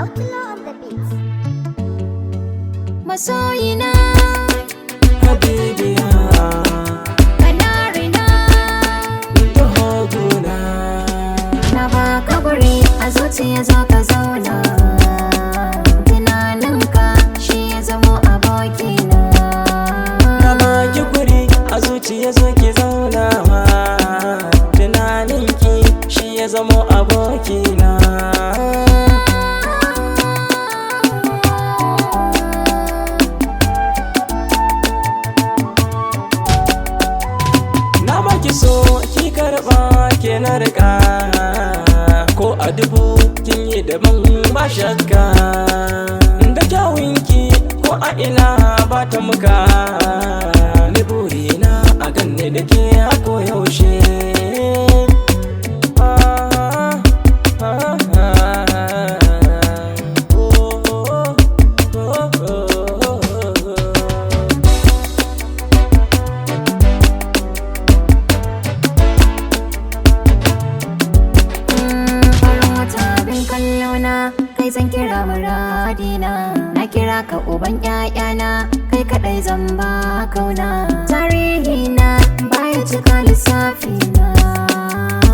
Outlaw on the beats. Masoyina, Habibiya, kanarina, taho guna. na baka guri a zuciya zo ka zauna. Tunaninka shi ya zamo abokina. Na baki guri a zuciya zo ki zauna. Tunaninki shi ya zamo abokina. Na baki so ki karba ke na rika, ko a dubu kin yi daban ba shakka. Da kyawunki ko a ina ba ta muka, ni burina a ganne da ke a koyaushe. Kai zan kira muradina, na kira ka uban ƴaƴana, kai kaɗai zan ba kauna. Tarihina baya cika lissafina,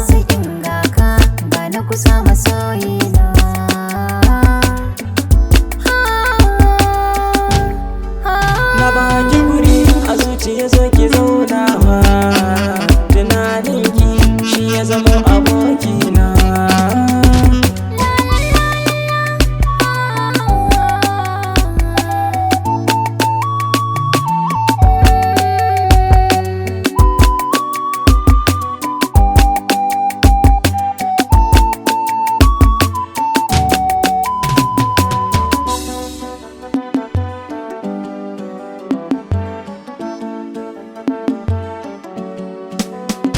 sai in ga ka ba na kusa masoyina. Na baki guri a zuciya zo ki zauna. Tunaninki shi ya zama abokina.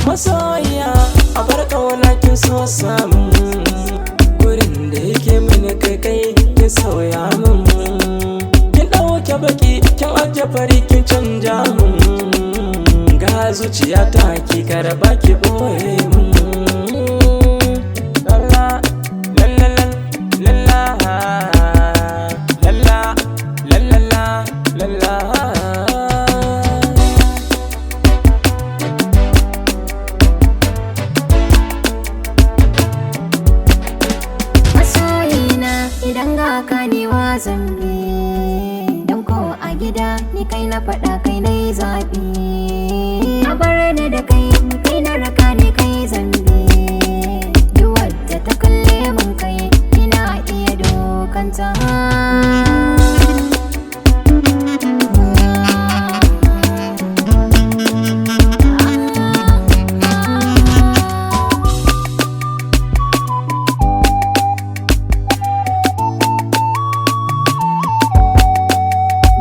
Masoyiya a bar ƙauna kin so samun gurin da yake mini kai kin sauya min. Kin ɗauke baki kin ajiye fari kin canja min. Ga zuciya ta ki karba ki ɓoye min. Lalla lalla lalla lalla lalla lalla. Idan ga ka ne wa zambi, don ko a gida ni kai na faɗa kai na yi zaɓi. A bar ni da kai kai na raka ni kai zambi, duk wadda ta kalle mun kai ina iya dokanta.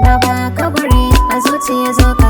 Na baka guri a zuciya zo ka